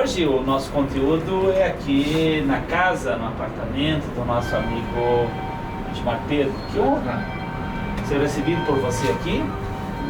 Hoje o nosso conteúdo é aqui na casa, no apartamento do nosso amigo Edmar Pedro. Que honra ser recebido por você aqui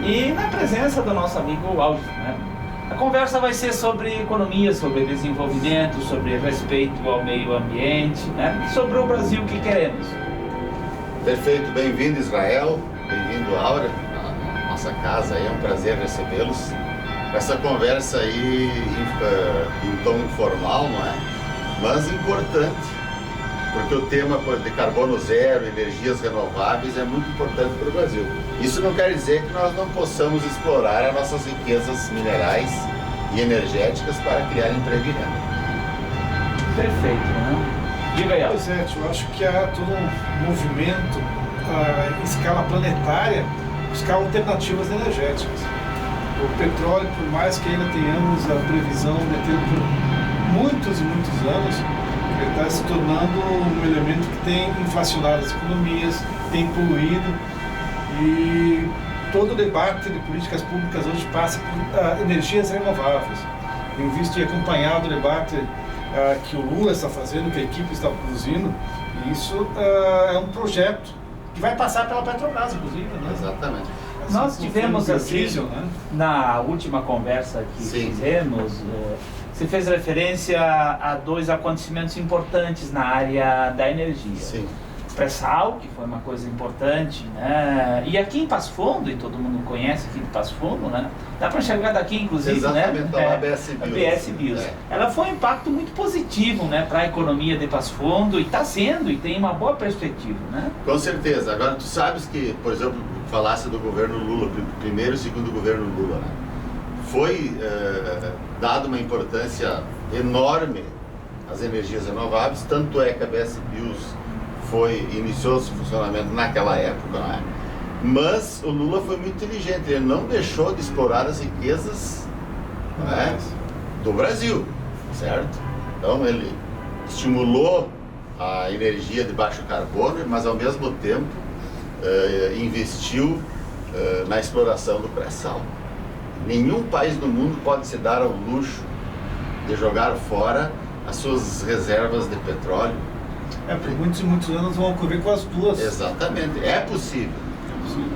e na presença do nosso amigo Aldo, né? A conversa vai ser sobre economia, sobre desenvolvimento, sobre respeito ao meio ambiente, né? Sobre o Brasil que queremos. Perfeito, bem-vindo Israel, bem-vindo Aura, à nossa casa, é um prazer recebê-los. Essa conversa aí em tom informal, não é? Mas importante, porque o tema de carbono zero, energias renováveis é muito importante para o Brasil. Isso não quer dizer que nós não possamos explorar as nossas riquezas minerais e energéticas para criar emprego e renda. Perfeito, né? Diga aí, Pois é, eu acho que há todo um movimento em escala planetária buscar alternativas energéticas. O petróleo, por mais que ainda tenhamos a previsão de ter por muitos e muitos anos, ele está se tornando um elemento que tem inflacionado as economias, tem poluído, e todo o debate de políticas públicas hoje passa por energias renováveis. Eu visto e acompanhado o debate que o Lula está fazendo, que a equipe está produzindo, e isso é um projeto que vai passar pela Petrobras, inclusive, né? Exatamente. Nós tivemos assim, diesel, né? na última conversa que Sim. fizemos, você fez referência a dois acontecimentos importantes na área da energia. Sim. Pré-sal, que foi uma coisa importante, né? E aqui em Passo Fundo, e todo mundo conhece aqui de Passo Fundo, né? Dá para enxergar daqui, inclusive, exatamente, né? a ABS Bios. A ABS Bios. É. Ela foi um impacto muito positivo, né, para a economia de Passo Fundo, e está sendo, e tem uma boa perspectiva, né? Com certeza. Agora, tu sabes que, por exemplo, falasse do governo Lula, primeiro e segundo governo Lula, né? Foi dada uma importância enorme às energias renováveis, tanto é que a ABS Bios iniciou seu funcionamento naquela época, não é? Mas o Lula foi muito inteligente, ele não deixou de explorar as riquezas, não é, do Brasil, certo? Então ele estimulou a energia de baixo carbono, mas ao mesmo tempo investiu na exploração do pré-sal. Nenhum país do mundo pode se dar ao luxo de jogar fora as suas reservas de petróleo. Por muitos e muitos anos vão ocorrer com as duas. Exatamente, é possível.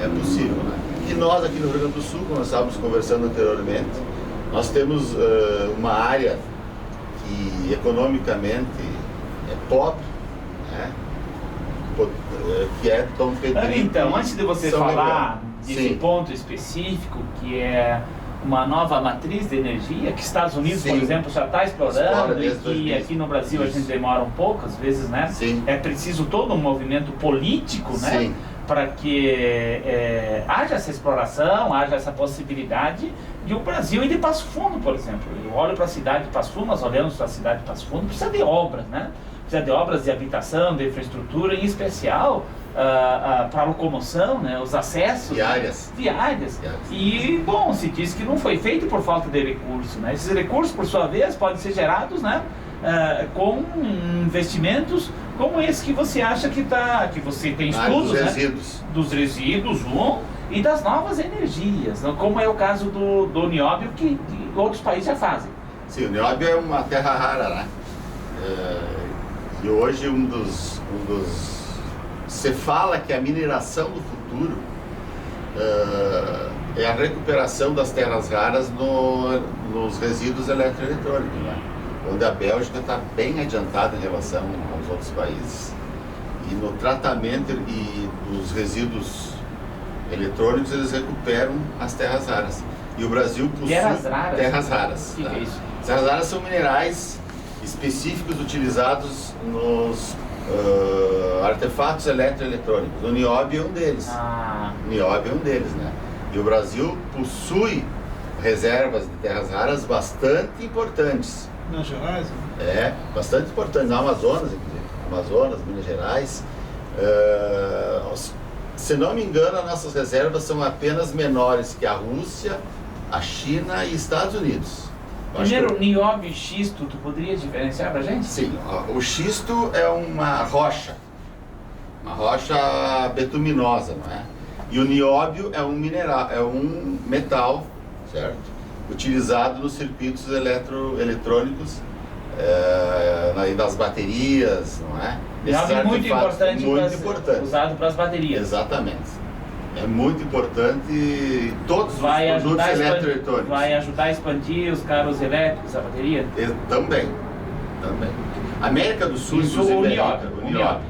É possível, né? E nós aqui no Rio Grande do Sul, como nós estávamos conversando anteriormente, nós temos uma área que economicamente é pobre, né? Que é Dom Pedrito. Então, antes de você São falar Leopoldo. desse Sim. ponto específico, que é uma nova matriz de energia, que Estados Unidos, Sim. por exemplo, já está Explora explorando, e desde que 2000. aqui no Brasil a Isso. gente demora um pouco, às vezes, né? Sim. É preciso todo um movimento político, né? Sim. Para que haja essa exploração, haja essa possibilidade de o Brasil ir de Passo Fundo, por exemplo. Eu olho para a cidade de Passo Fundo, nós olhamos para a cidade de Passo Fundo, precisa de obras, né? Precisa de obras de habitação, de infraestrutura, em especial para a locomoção, né? Os acessos Viárias. Viárias. E, bom, se diz que não foi feito por falta de recurso, né? Esses recursos, por sua vez, podem ser gerados, né? Com investimentos como esse que você acha que você tem estudos, dos né? resíduos. Dos resíduos, e das novas energias, né? Como é o caso do nióbio que outros países já fazem. Sim, o nióbio é uma terra rara, né? E hoje se fala que a mineração do futuro é a recuperação das terras raras nos resíduos eletroeletrônicos, né? Onde a Bélgica está bem adiantada em relação aos outros países. E no tratamento e dos resíduos eletrônicos, eles recuperam as terras raras. E o Brasil possui Terras raras? terras raras. O que tá? é isso? As terras raras são minerais específicos utilizados nos artefatos eletroeletrônicos. O nióbio é um deles. O nióbio é um deles, né? E o Brasil possui reservas de terras raras bastante importantes. Minas Gerais, né? Bastante importantes. Na Amazonas, inclusive. Amazonas, Minas Gerais. Se não me engano, as nossas reservas são apenas menores que a Rússia, a China e Estados Unidos. Primeiro, nióbio e xisto, tu poderia diferenciar pra gente? Sim, o xisto é uma rocha betuminosa, não é? E o nióbio é um mineral, é um metal, certo? utilizado nos circuitos eletrônicos, das baterias, não é? É algo muito importante, usado para as baterias. Exatamente. É muito importante e todos os produtos eletroeletrônicos. Vai ajudar a expandir os carros elétricos, a bateria? Também. América do Sul, isso, inclusive, o nióbio,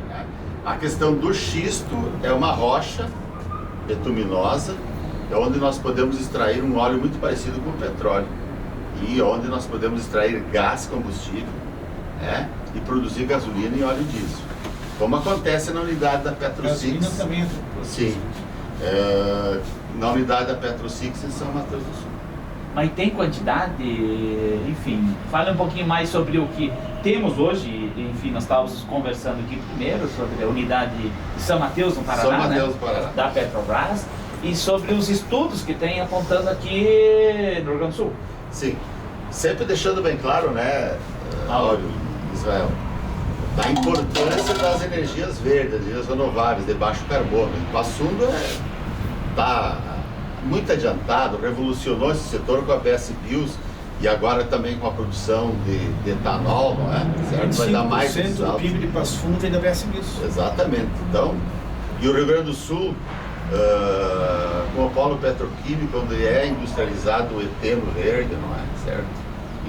né? A questão do xisto é uma rocha betuminosa, é onde nós podemos extrair um óleo muito parecido com o petróleo e onde nós podemos extrair gás combustível, né? E produzir gasolina e óleo diesel, como acontece na unidade da PetroSix. Gasolina também. Sim. Na unidade da PetroSix em São Mateus do Sul. Mas tem quantidade, enfim, fale um pouquinho mais sobre o que temos hoje. Enfim, nós estávamos conversando aqui primeiro sobre a unidade de São Mateus, no Paraná, São Mateus, do Paraná, da Petrobras, e sobre os estudos que tem apontando aqui no Rio Grande do Sul. Sim, sempre deixando bem claro, né, Israel, da importância das energias verdes, energias renováveis, de baixo carbono. O Passo Fundo está muito adiantado, revolucionou esse setor com a BS Bios e agora também com a produção de etanol, não é? Certo? Vai dar mais do PIB de Passo Fundo vem da BS Bios. Exatamente. Então, e o Rio Grande do Sul, com o polo petroquímico, onde é industrializado o eteno verde, não é? Certo?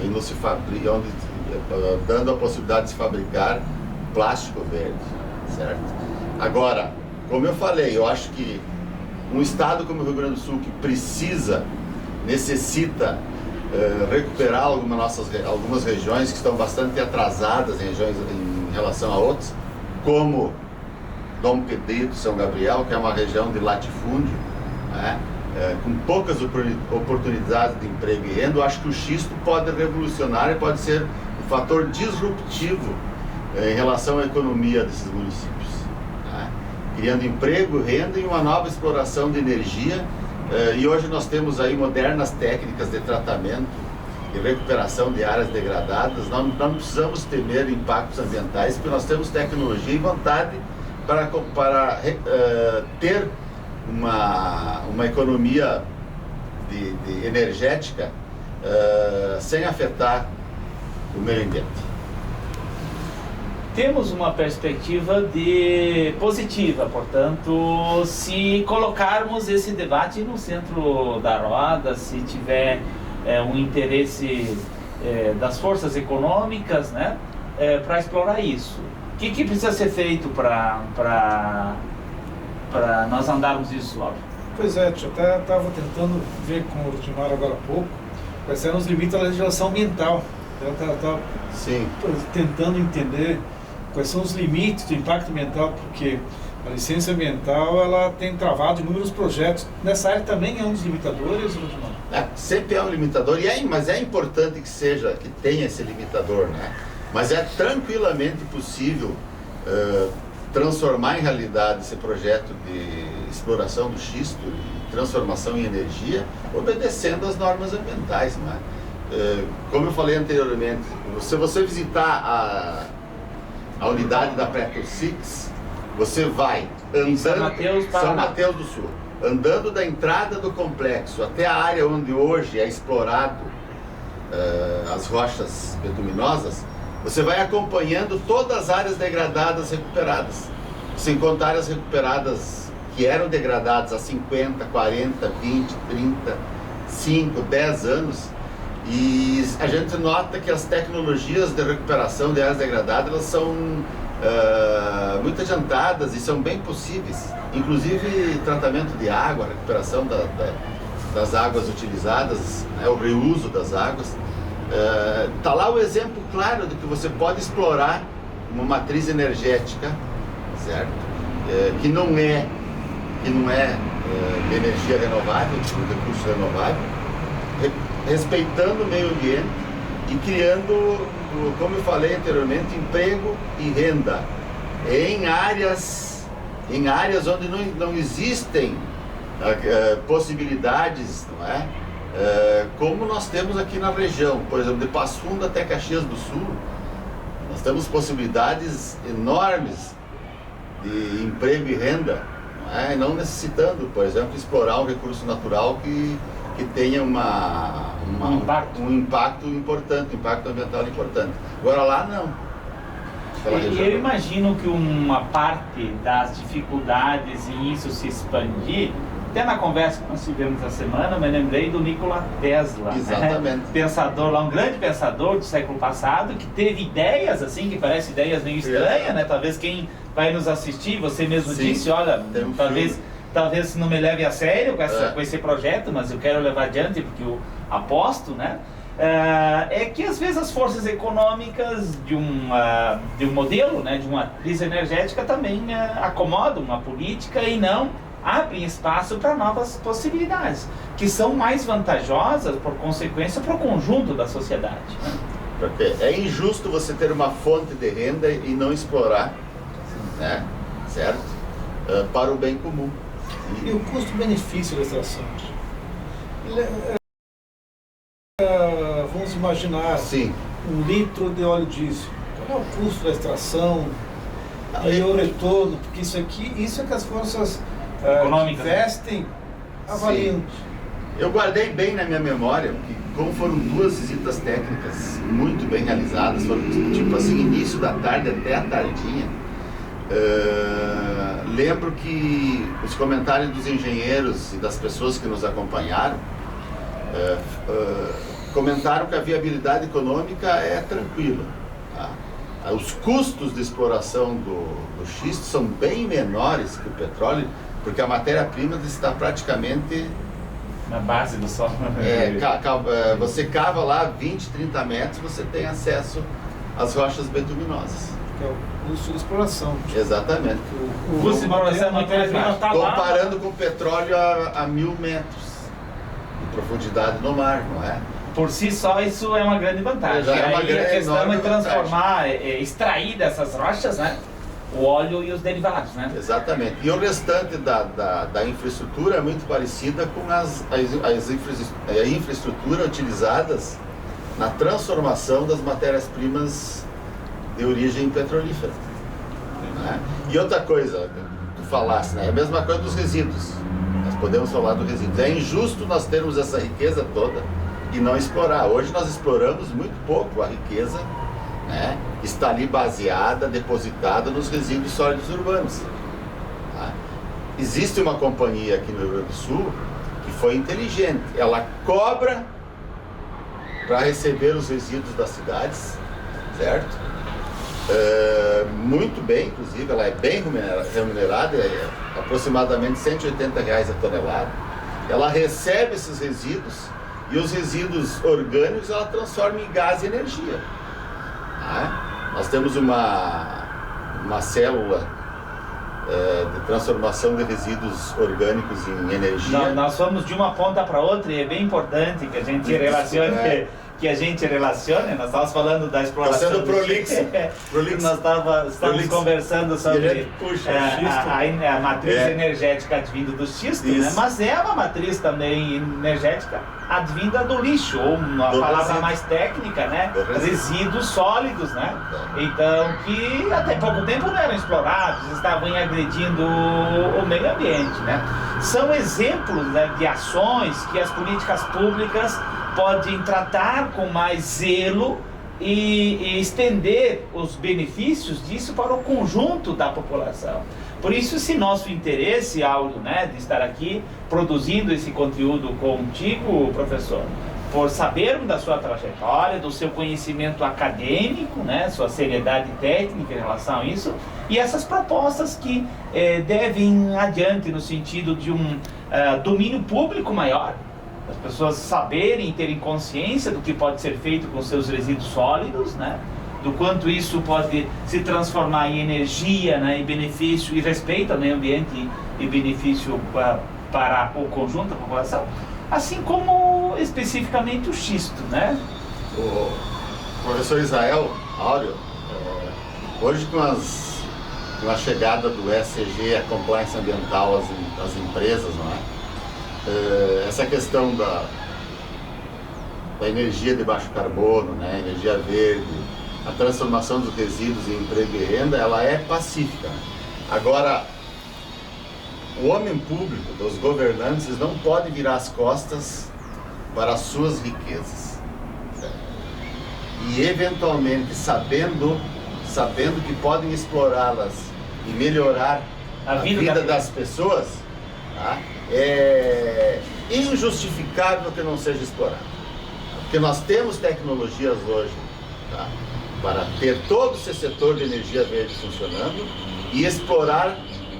E não se fabrica, dando a possibilidade de se fabricar plástico verde, certo? Agora, como eu falei, eu acho que um estado como o Rio Grande do Sul, que necessita recuperar algumas regiões que estão bastante atrasadas em relação a outras, como Dom Pedrito, São Gabriel, que é uma região de latifúndio, né? Com poucas oportunidades de emprego e renda. Eu acho que o xisto pode revolucionar e pode ser um fator disruptivo em relação à economia desses municípios, né? Criando emprego, renda e uma nova exploração de energia. E hoje nós temos aí modernas técnicas de tratamento e recuperação de áreas degradadas. Nós não precisamos temer impactos ambientais, porque nós temos tecnologia e vontade para ter uma economia de energética sem afetar o meio ambiente. Temos uma perspectiva positiva, portanto, se colocarmos esse debate no centro da roda, se tiver um interesse das forças econômicas, né, para explorar isso. O que precisa ser feito para nós andarmos isso, Lauro? Pois é, eu até estava tentando ver com o Dimar agora há pouco quais eram os limites da legislação ambiental. Eu estava tentando entender quais são os limites do impacto ambiental, porque a licença ambiental ela tem travado inúmeros projetos. Nessa área também é um dos limitadores, Dimar? Sempre é um limitador, mas é importante que tenha esse limitador, né? Mas é tranquilamente possível transformar em realidade esse projeto de exploração do xisto e transformação em energia, obedecendo às normas ambientais, né? Como eu falei anteriormente, se você visitar a unidade da PetroSix, você vai andando São Mateus do Sul, andando da entrada do complexo até a área onde hoje é explorado as rochas betuminosas. Você vai acompanhando todas as áreas degradadas recuperadas, sem contar as recuperadas que eram degradadas há 50, 40, 20, 30, 5, 10 anos. E a gente nota que as tecnologias de recuperação de áreas degradadas elas são muito adiantadas e são bem possíveis. Inclusive tratamento de água, recuperação das águas utilizadas, né, o reuso das águas. Está lá o exemplo claro de que você pode explorar uma matriz energética, certo? Que não é de energia renovável, de recurso renovável, respeitando o meio ambiente e criando, como eu falei anteriormente, emprego e renda em áreas onde não existem possibilidades, não é? Como nós temos aqui na região, por exemplo, de Passo Fundo até Caxias do Sul, nós temos possibilidades enormes de emprego e renda, não é? E não necessitando, por exemplo, explorar um recurso natural que que tenha Um impacto importante, um impacto ambiental importante. Agora lá não. Eu imagino que uma parte das dificuldades em isso se expandir, até na conversa que nós tivemos essa semana, eu me lembrei do Nikola Tesla. Exatamente. Pensador lá, um grande pensador do século passado, que teve ideias assim, que parecem ideias meio estranhas, né? Talvez quem vai nos assistir, você mesmo disse, olha, talvez não me leve a sério com esse projeto, mas eu quero levar adiante porque eu aposto, né? É que às vezes as forças econômicas de um modelo, né, de uma crise energética também acomodam uma política e não abrem espaço para novas possibilidades, que são mais vantajosas, por consequência, para o conjunto da sociedade. Né? Porque é injusto você ter uma fonte de renda e não explorar, né? Certo? Para o bem comum. E o custo-benefício da extração? Vamos imaginar Sim. 1 litro de óleo diesel. Qual é o custo da extração e o retorno? Porque isso é que as forças econômicas investem avaliam. Eu guardei bem na minha memória, que como foram 2 visitas técnicas muito bem realizadas, foram tipo assim, início da tarde até a tardinha, lembro que os comentários dos engenheiros e das pessoas que nos acompanharam comentaram que a viabilidade econômica é tranquila. Tá? Os custos de exploração do xisto são bem menores que o petróleo, porque a matéria-prima está praticamente na base do solo. Você cava lá 20, 30 metros, você tem acesso às rochas bituminosas. Que é o custo de exploração. Exatamente. O custo de exploração é muito mais baixo. Comparando com o petróleo a 1.000 metros de profundidade no mar, não é? Por si só, isso é uma grande vantagem. Já é uma grande, a questão é transformar, vantagem. Extrair dessas rochas, né, o óleo e os derivados, né? Exatamente. E o restante da infraestrutura é muito parecida com a infraestrutura utilizadas na transformação das matérias-primas de origem petrolífera. Né? E outra coisa, tu falaste, né? É a mesma coisa dos resíduos. Nós podemos falar dos resíduos. É injusto nós termos essa riqueza toda e não explorar. Hoje nós exploramos muito pouco a riqueza, né? Está ali baseada, depositada nos resíduos sólidos urbanos. Tá? Existe uma companhia aqui no Rio Grande do Sul que foi inteligente. Ela cobra para receber os resíduos das cidades, certo? Muito bem, inclusive, ela é bem remunerada, é aproximadamente R$180 a tonelada. Ela recebe esses resíduos e os resíduos orgânicos ela transforma em gás e energia. Nós temos uma célula de transformação de resíduos orgânicos em energia. Nós vamos de uma ponta para outra e é bem importante que a gente relacione. Nós estávamos falando da exploração. Está sendo prolixo. Nós estávamos conversando sobre a matriz energética advinda do xisto, né? Mas é uma matriz também energética advinda do lixo, ou uma palavra mais técnica, né? Resíduos sólidos, né? Então, que até pouco tempo não eram explorados, estavam agredindo o meio ambiente, né? São exemplos, né, de ações que as políticas públicas podem tratar com mais zelo e estender os benefícios disso para o conjunto da população. Por isso, esse nosso interesse, Áureo, né, de estar aqui produzindo esse conteúdo contigo, professor, por sabermos da sua trajetória, do seu conhecimento acadêmico, né, sua seriedade técnica em relação a isso, e essas propostas que devem adiante no sentido de um domínio público maior, as pessoas saberem, terem consciência do que pode ser feito com seus resíduos sólidos, né? Do quanto isso pode se transformar em energia, né? Em benefício e respeito ao meio ambiente e benefício para o conjunto da população, assim como especificamente o xisto, né? O professor Israel Áureo, hoje com a chegada do ESG, a compliance ambiental às empresas, não é? Essa questão da energia de baixo carbono, né, energia verde, a transformação dos resíduos em emprego e renda, ela é pacífica. Agora, o homem público, os governantes, não podem virar as costas para as suas riquezas. E eventualmente, sabendo que podem explorá-las e melhorar a vida das pessoas, tá? É injustificável que não seja explorado. Porque nós temos tecnologias hoje, tá? Para ter todo esse setor de energia verde funcionando e explorar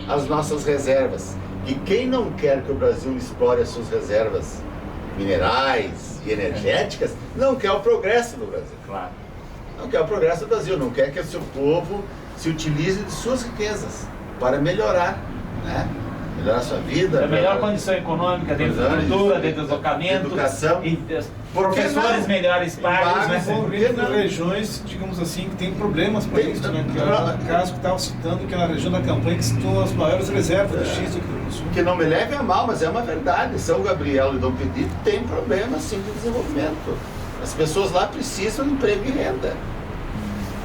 as nossas reservas. E quem não quer que o Brasil explore as suas reservas minerais e energéticas, não quer o progresso do Brasil. Claro. Não quer o progresso do Brasil, não quer que o seu povo se utilize de suas riquezas para melhorar, né? Melhorar a sua vida. A melhor condição econômica, de infraestrutura, de deslocamento, educação. E professores melhores pagos, né? Envolvendo regiões, digamos assim, que tem problemas para isso, né? Que é o caso que estava citando, que é na região da Campanha, que estão as maiores reservas de xisto aqui do sul. Que não me leve a mal, mas é uma verdade. São Gabriel e Dom Pedrito tem problemas sim de desenvolvimento. As pessoas lá precisam de emprego e renda.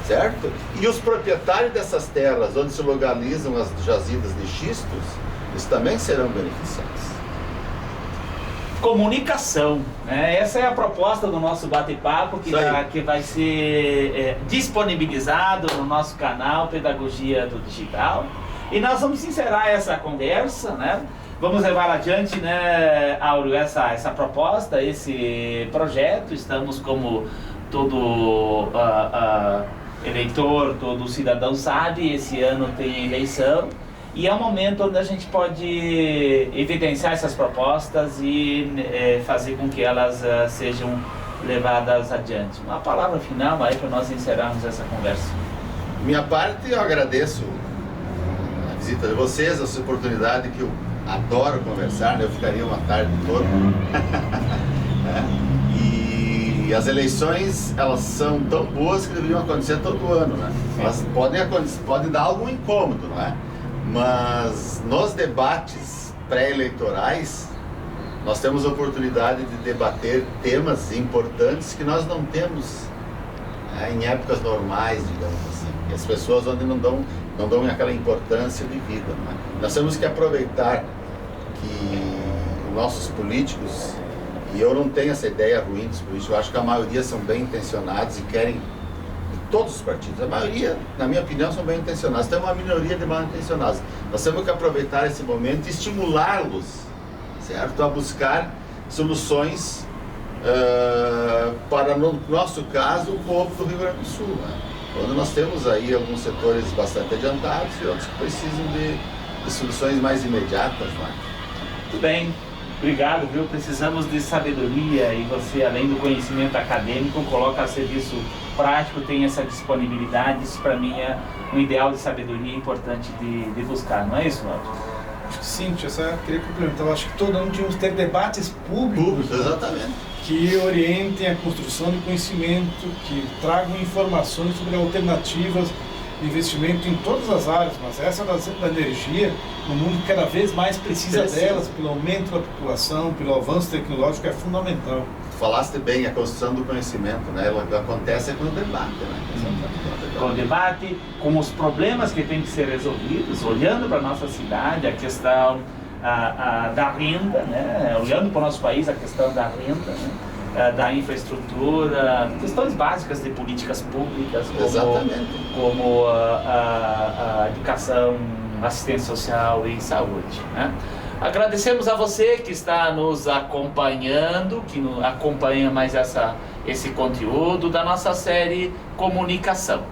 Certo? E os proprietários dessas terras, onde se localizam as jazidas de xistos, eles também serão beneficiados. Comunicação, né? Essa é a proposta do nosso bate-papo que vai ser disponibilizado no nosso canal Pedagogia do Digital. E nós vamos encerrar essa conversa, né? Vamos levar adiante, né, Áureo, essa proposta, esse projeto. Estamos, como todo eleitor, todo cidadão sabe, esse ano tem eleição. E é um momento onde a gente pode evidenciar essas propostas e fazer com que elas sejam levadas adiante. Uma palavra final aí para nós encerrarmos essa conversa. Minha parte, eu agradeço a visita de vocês, essa oportunidade que eu adoro conversar, né? Eu ficaria uma tarde toda. E as eleições, elas são tão boas que deveriam acontecer todo ano, né? Elas podem dar algum incômodo, não é? Mas nos debates pré-eleitorais, nós temos a oportunidade de debater temas importantes que nós não temos em épocas normais, digamos assim. E as pessoas onde não dão aquela importância de vida. Não é? Nós temos que aproveitar que os nossos políticos, e eu não tenho essa ideia ruim dos políticos, eu acho que a maioria são bem intencionados e querem, todos os partidos, a maioria, na minha opinião, são bem intencionados. Tem uma minoria de mal intencionados. Nós temos que aproveitar esse momento e estimulá-los, certo? A buscar soluções para, no nosso caso, o povo do Rio Grande do Sul. Né? Quando nós temos aí alguns setores bastante adiantados e outros que precisam de soluções mais imediatas. Né? Muito bem. Obrigado, viu? Precisamos de sabedoria e você, além do conhecimento acadêmico, coloca a serviço prático, tem essa disponibilidade. Isso, para mim, é um ideal de sabedoria importante de buscar, não é isso, Lauro? Acho que sim, eu só queria complementar. Eu acho que todo ano tínhamos que ter debates públicos, exatamente, que orientem a construção de conhecimento, que tragam informações sobre alternativas de investimento em todas as áreas, mas essa da energia, no mundo que cada vez mais precisa delas, pelo aumento da população, pelo avanço tecnológico, é fundamental. Falaste bem, a construção do conhecimento, né? Ela acontece com o debate, né? Com o debate, com os problemas que têm que ser resolvidos, olhando para a nossa cidade, a questão da renda, né? Olhando para o nosso país, a questão da renda, né? Da infraestrutura, questões básicas de políticas públicas, como a educação, assistência social e saúde, né? Agradecemos a você que está nos acompanhando, que acompanha mais esse conteúdo da nossa série Comunicação.